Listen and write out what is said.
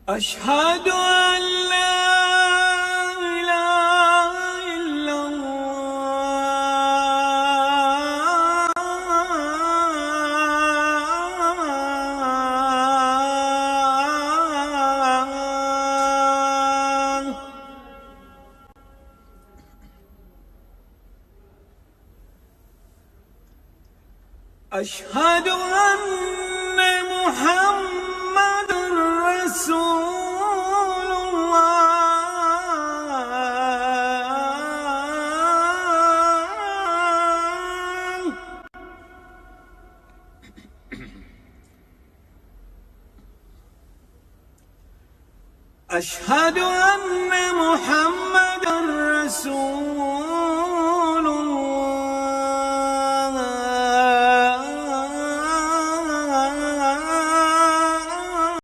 أشهد أن لا إله إلا الله. أشهد أن محمد رسول الله. أشهد أن محمد رسول